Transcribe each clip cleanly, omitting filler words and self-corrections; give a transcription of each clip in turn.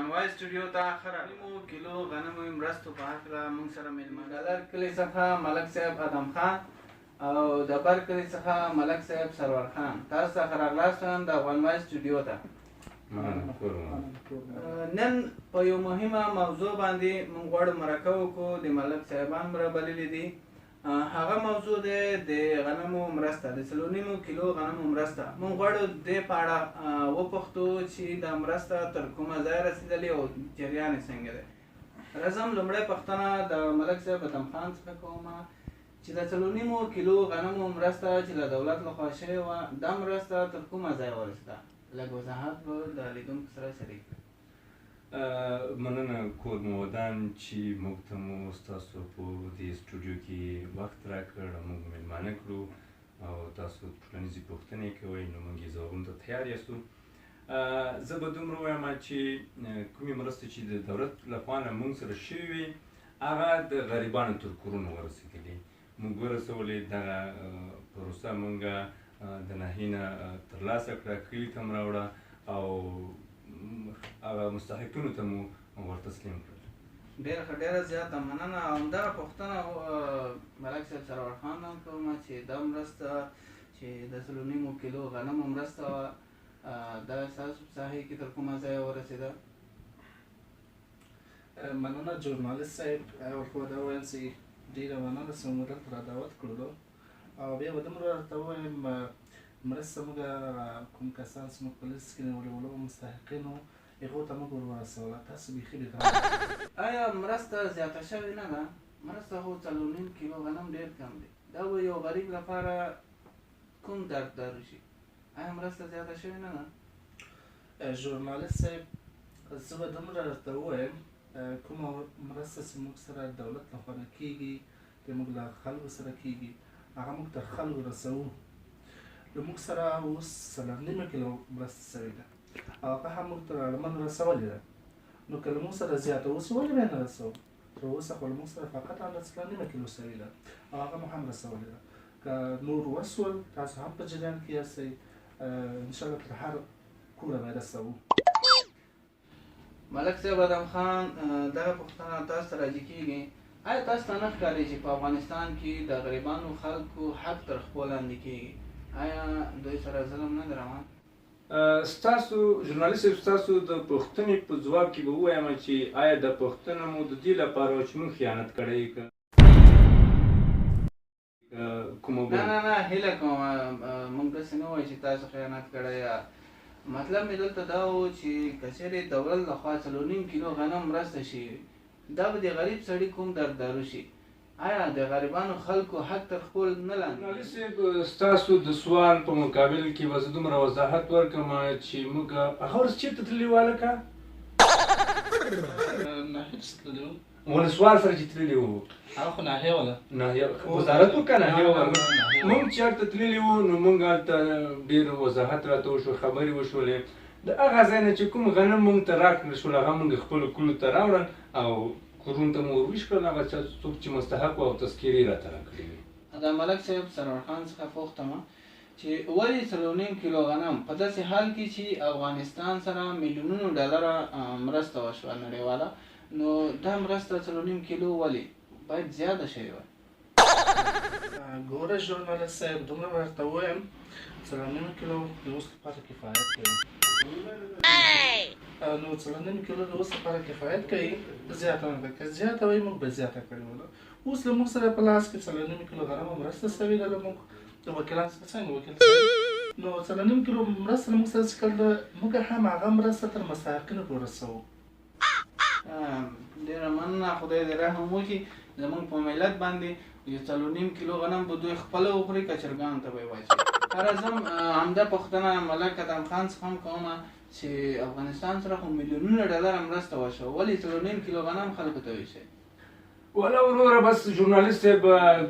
افغانوای سټوډیو ته ښه راغلي. کیلو غنمو مرستو په هکله موږ سره میلمانه ډالر کلي څخه ملک صاحب ادم خان او د بر کلي څخه ملک صاحب سرور خان، تاسو څخه راغلاست د افغانوای سټوډیو ته. نن په یو مهمه موضوع باندې موږ غواړو مرکه وکړو. د ملک صاحبان را بللي دي. هغه موضوع دی د غنمو مرسته، د 3.5 کیلو غنمو مرسته. موږ غواړو دې په اړه وپوښتو چې دا مرسته تر کومه ځای رسېدلې او جریان یې څنګه دی. راځم لومړی پوښتنه د ملک صاحب ادم خان څخه کوم چې د 3.5 کیلو غنمو مرسته چې د دولت لخوا شوې وه، دا مرسته تر کومه ځای ورسېده؟ لږ وضاحت به د لیدونکو سره شریک کړئ. مننه کور مو ودان چې موږ ته مو ستاسو په دې سټوډیو کې وخت راکړ، موږ میلمانه کړو او تاسو ټولنیزې پوښتنې کوئ، نو موږ یې ځوابونو ته تیار یاستو. زه به دومره ووایم چې کومې مرستې چې د دولت لخوا نه موږ سره شوې وې، هغه د غریبانو تر کورونو ورسېدلې. موږ ورسولې دغه پروسه موږ د ناحیې نه ترلاسه کړه، کلي ته م راوړه او هغه مستحقینو ته مو ورتسلیم کړل. ډېره زیاته مننه. همدغه پوښتنه ملک صاحب سرور خان هم کوم چې دا مرسته چې د 3.5 کیلو غنمو مرسته وه، دا ستاسو په ساحې کې تر کومه ځایه ورسېده؟ مننه ژورنالست صاحب. ورته دا ووایم چې ډېره مننه چې موږ دلته را دعوت کړلو او بیا به دومره ورته ووایم مرسته موږ کوم کسان چې موږ په لیست کې نیولي ولو مستحقینو هغو ته موږ ورورسوله. تاسو بیخي بېګانه. آیا مرسته زیاته شوې نه ده؟ مرسته خو 3.5 کیلو غنم ډېر کم دی. دا به یو غریب لپاره کوم درددار شي؟ آیا مرسته زیاته شوې نه ده؟ ژورنالست صاحب زه به دومره درته ووایم کومه مرسته چې موږ سره دولت لخوا نه کېږي، د موږ له خلکو سره کېږي، هغه موږ تر خلکو رسوو. نو موږ سره اوس 3.5 کیلو مرسته شوې ده او هغه هم موږ تر اړمنو رسولې ده. نو که له موږ سره زیاته اوس ولې بیا نه رسوو؟ تر اوسه خو له موږ سره فقط همدا 3.5 کیلو شوې ده او هغه مو هم رسولې ده. که نور وسول تاسو هم په جریان کې یاستئ، انشاءالله تر هر کوره به رسوو. ملک صاحب ادم خان، دغه پوښتنه تاسو ته راجع کېږي. آیا تاسو ته نه ښکاري چې په افغانستان کې د غریبانو خلکو حق تر پښو لاندې کېږي؟ آیا دوی سره ظلم نه دی روان؟ ستاسو ژورنالست صاحب، ستاسو د پوښتنې په ځواب کې به ووایم چې آیا د پوښتنه مو د دې لپاره وه چې موږ خیانت کړی که کومه نه هیله کوم موږ داسې نه وایو چې تاسو خیانت کړی. مطلب مې دلته دا و چې که چېرې دولت لخوا 3.5 کیلو غنم مرسته شي، دا به د غریب سړي کوم درددارو شي؟ آیا د غریبانو خلکو حق تر خپل نه لاندې؟ ژورنالست صاحب، ستاسو د سوال په مقابل کې به زه دومره وضاحت ورکړم چې موږ هغه ورځ چېرته تللي وو هلکه؟ ناحیې چې تللي وو، ولسوال سره چې تللي وو، هغه خو ناحیه وله، وزارت وو که ناحیه وله؟ موږ چې هلته تللي وو نو موږ هلته ډېر وضاحت راته وشو، خبرې وشولې. د هغه ځای نه چې کوم غنم موږ ته راکړل شول هغه موږ خپلو کلو ته راوړل او کورونو ته مو ورویش کړل. هغه څوک چې مستحق وو او تذکرې راته راکړې وې. د ملک صاحب سرور خان څخه پوښتمه چې ولې 3.5 کیلو غنم په داسې حال کې چې افغانستان سره میلیونونو ډالره مرسته وشوه نړیواله، نو دا مرسته 3.5 کیلو ولې باید زیاده شوې وای؟ ګوره ژورنالست صاحب، دومره به درته ووایم 3.5 کیلو د اوس لپاره کفایت کوي. نو 3.5 کیلو د اوس لپاره کفایت کوي، زیاته نه ده. که زیاته وای موږ به زیاته کړې وله. اوس له موږ سره په لاس کې 3.5 کیلو غنمو مرسته شوې ده. له موږ د وکیلانو څخه څنګه وکیل صاحب، نو 3.5 کیلو مرسته له موږ سره چې کله ده، موږ هم هغه مرسته تر مستحقینو پورې رسوو. ډېره مننه. خدای دې رحم وکړي زموږ په ملت باندې. یو 3.5 کیلو غنم به دوی خپله وخوري که چرګانو ته به یې واچوي. راځم همدا پوښتنه ملک ادم خان څخه هم کومه چې افغانستان سره خو میلیونونه ډالره مرسته وشوه، ولې 3.5 کیلو غنم خلکو ته ویشئ؟ ولا وروره بس ژورنالست صاحب،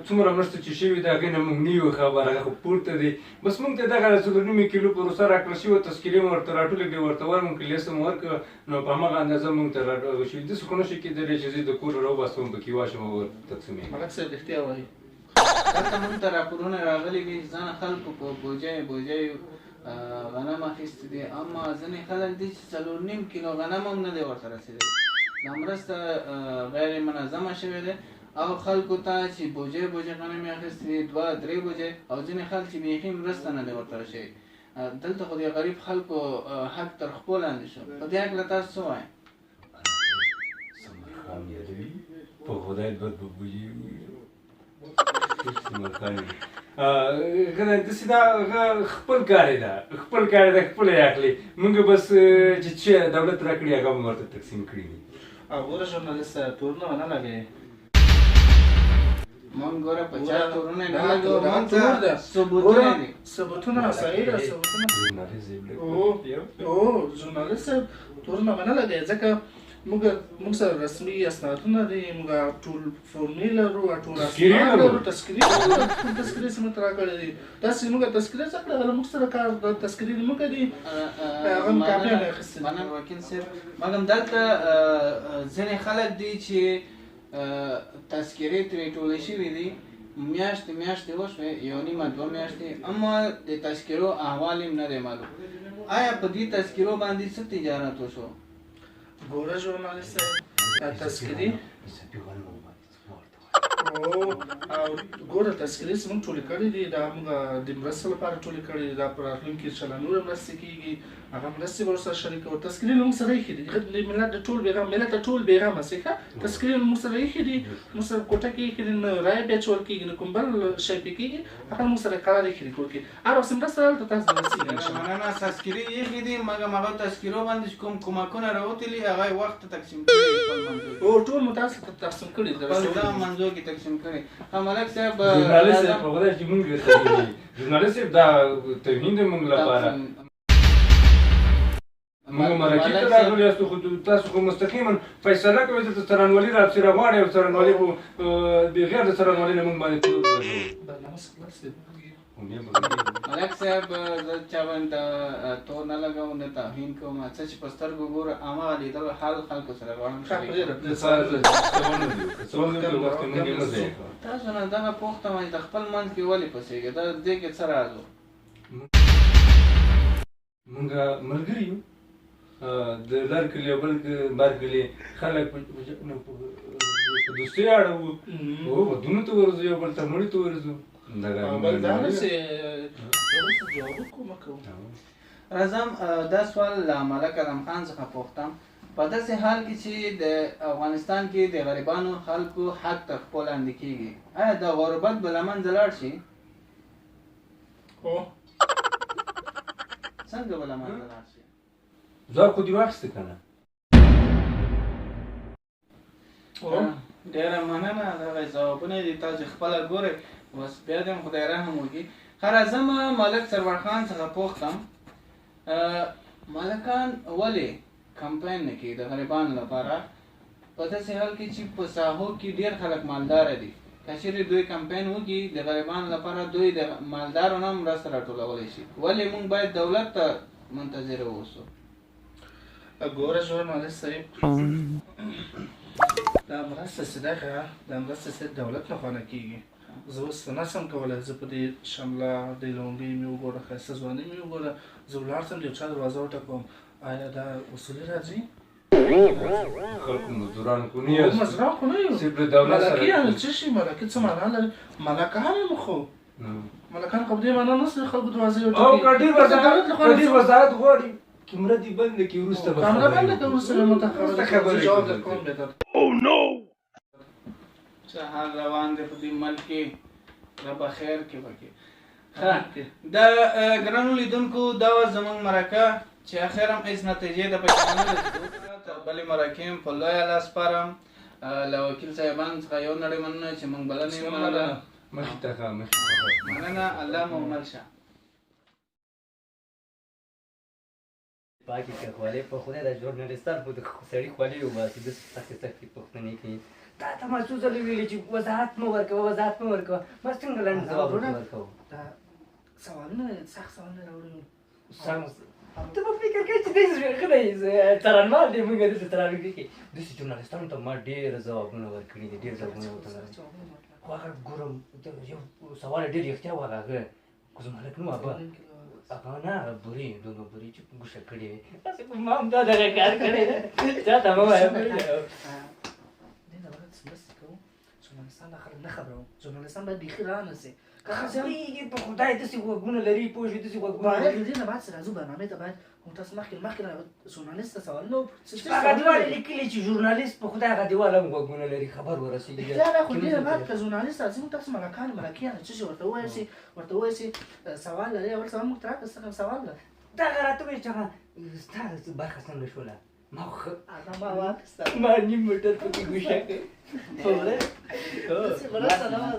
څومره مرسته چې شوې ده هغې نه موږ نه یو خبر، هغه خو پورته دی. بس موږ ته دغه 3.5 کیلو پروسه راکړل شوې، تذکرې مو ورته راټولې کړې، ورته ورمو کړې، لیست مو ورکړه، نو په همغه اندازه موږ ته راټول داسې خو نه شي کېدلی چې زه د کوره راوباسم پکې واچوم او تقسیم یې. ملک صاحب رښتیا وایي. دلته موږ ته راپورونه راغلي دي چې ځینې خلکو په بوجۍ غنم اخیستي دي، اما ځینې خلک دي چې 4.5 کیلو غنم هم نه دی ورته رسېدلی. دا مرسته غیر منظمه شوې ده او خلکو ته چې بوجې غنم یې اخیستي دي 2-3 بوجې، او ځینې خلک چې بیخي مرسته نه دی ورته رسېږي. دلته خو د غریب خلکو حق تر پښو لاندې شو. په دې هکله تاسو څه وایئ؟ سمرخان یادوي په خدای دوه بوجې سمرخان کنه داسې دا خپل کار یې ده خپله یې اخلي. موږ بس چې دولت راکړي هغه موږ ورته تقسیم کړي دي. ګوره ژورنالست تورونه ونه لګوې. مونږ ګوره په چا تورونه نه لګوو، مونږ ته ثبوتونه دي. ثبوتونه صحیح ده. ژورنالست صاحب تورونه ونه لګوې ځکه موږ سره رسمي اسنادونه دي، موږ ټول فورمې لرو، ټول اسناد لرو، تذکرې موږ ته راکړې دي. داسې موږ تذکرې څه کړه موږ سره کار تذکرې موږ دي هغه کاپي نه اخیستې. مننه وکیل صاحب. مګم دلته ځینې خلک دي چې تذکرې ترې ټولې شوي دي، میاشتې وشوې، 1.5-2 میاشتې، اما د تذکرو احوال هم نه دی معلوم. آیا په دې تذکرو باندې څه تجارت وشو؟ ګوره ژورنالست صاحب تذکرې ګوره تذکرې چې موږ ټولې کړې دي دا موږ د مرستې لپاره ټولې کړې دي. دا په راتلونکي انشاءالله نورې مرستې کېږي، هغه مرستې به ورسره شریکوو. تذکرې موږ سره ایښي دي، ملت ته ټول بېغمه شي ښه. تذکرې موږ سره ایښي دي، موږ سره کوټه کې ایښي دي، نه رایه بیا اچول کېږي نه کوم بل شی پې کېږي، هغه موږ سره قرار ایښي دي کور کې. هر وخت مرسته دلته تاسو ته رسېږي انشاءالله. مننه. تذکرې ایښي دي مګم هغه تذکرو باندې چې کوم کومکونه راوتلي هغه یې وخت ته تقسیم کړي ټول مو تاسو ته تقسیم کړي خپل ځان منځو کې تقسیم کړي. ملک صاحب ژورنالست صاحب په خدای چې موږ ژورنالست صاحب دا توهین دی موږ لپاره. موږ مرکې ته راغلي یاستو، خو تاسو خو مستقیما فیصله کوئ چې څارنوالي رابطې راغواړئ او څارنوالي خو بغیر د څارنوالي نه موږ باندې ملک صاحب زه چا باندې تور نه لګوم نه توهین کوم، څه چې په سترګو ګوره هماغه لیدل حال خلکو سره غواړم تاسو نه دغه پوښتنه وایي د خپل منځ کې ولې پسېږي؟ دا دې کې څه راز و؟ موږ ملګري یو د لر کلي او بل بر کلي خلک په دوستۍ اړه وو، ودونو ته ورځو، یو بل ته مړي ته ورځو. راځم دا سوال له ملک علم خان څخه پوښتم، په داسې حال کې چې د افغانستان کې د غریبانو خلکو حق تر پښو لاندې کېږي، آیا د غربت به له منځه لاړ شي؟ څنګه به له منځه لاړ شي؟ ځواب خو دې واخیسته که نه؟ ډېره مننه. دغه ځوابونه دي تاسو خپله ګورئ، بس بیا دې هم خدای رحم وکړي. ښه راځم ملک سرور خان څخه پوښتم، ملکان ولې کمپاین نه کوي د غریبانو لپاره په داسې حال کې چې په ساحو کې ډېر خلک مالداره دي؟ که چېرې دوی کمپاین وکړي د غریبانو لپاره، دوی د مالدارو نه هم مرسته راټولولی شي، ولې موږ باید دولت ته منتظر واوسو؟ ګوره ژورنالست صاحب دا مرسته چې دغه دا مرسته چې دولت نه خوا نه کېږي. زه اوس نشم کولی، زه په دې شمله د لونګۍ مې وګوره، ښایسته ځواني مې وګوره، زه ولاړ شم د یو چا دروازه وټکوم، آیا دا اصولي راځي؟ خلکو مزدوران خو نه یاست، مزدوران خو نه یو، صرف د دولت سره ملکي یعنې څه شي؟ ملکي څه معنا لري؟ ملکان یم خو ملکان خو په دې معنا نهسي خلکو دروازې وټکي. او که ډېر وضاحت غواړي کیمره دې بنده کړي، وروسته به کامره بنده کړه، وروسته به مو ته خبرې جواب درکوم بېرته. څه حال روان دی په دې ملک کې؟ ربه خیر کې پکې. د ګرانو لیدونکو دا وه زموږ مرکه چې اخر هم هېڅ نتیجې د پکې ونه لري. تر بلې مرکې هم په لویه لاس سپارم له وکیل صاحبانو څخه یو نړۍ مننه چې موږ بلنې ومنله. مخې ته ښه مننه، الله مو مل شه. پاکې که خولۍ په خدای د ژورنالستان خو د سړي خولۍ وباسي، داسې سختې پوښتنې کوي. تا ته ما څو ځله ویلي چې وضاحت مه ورکوه، وضاحت مه ورکوه، ما څنګه لنډ ځواب ورکوو؟ دا سوالونه سخت سوالونه راوړي. ته په فکر کوې چې دی ښه دی څارنوال دی، موږ داسې څارنوال کوي. داسې ژورنالستانو ته ما ډېر ځوابونه ورکړي دي، ډېر ځوابونه ورته لرم. خو هغه ګورم یو سوال ډېر رښتیا و، هغه کوزم هلک نه و ابا هغه نه هغه بورې دغه بورې چې ګوښه کړې وې هسې خو ما هم دا دغه کار کړی دی چاته مه وایه دې نه باید مرستې کوو ژورنالستان دا خلک نه خبروم ژورنالستان باید بیخي رانه سي خبرېږي په خدای داسې غوږونه لري پوه شوې داسې غوږونه باید لري دې نه بعد چې راځو برنامې ته باید هم تاسو مخکې ژورنالست ته سوالونه هغه دیوال لیکلي چې ژورنالست په خدای هغه دیوال هم غوږونه لري خبر ورسېږي بیا دا خو دې نه بعد که ژورنالست راځي موږ تاسو ملکیانې څه شي ورته ووایه چې سوال لري اول سوال موږ ته راکړه څه کوم سوال ده دغه راته وایي چې هغه ستا برخه څنګه شوله ما خو هغه ما واخیسته ما نیم موټر پکې ګوښه کړې داسې مرسته نه وه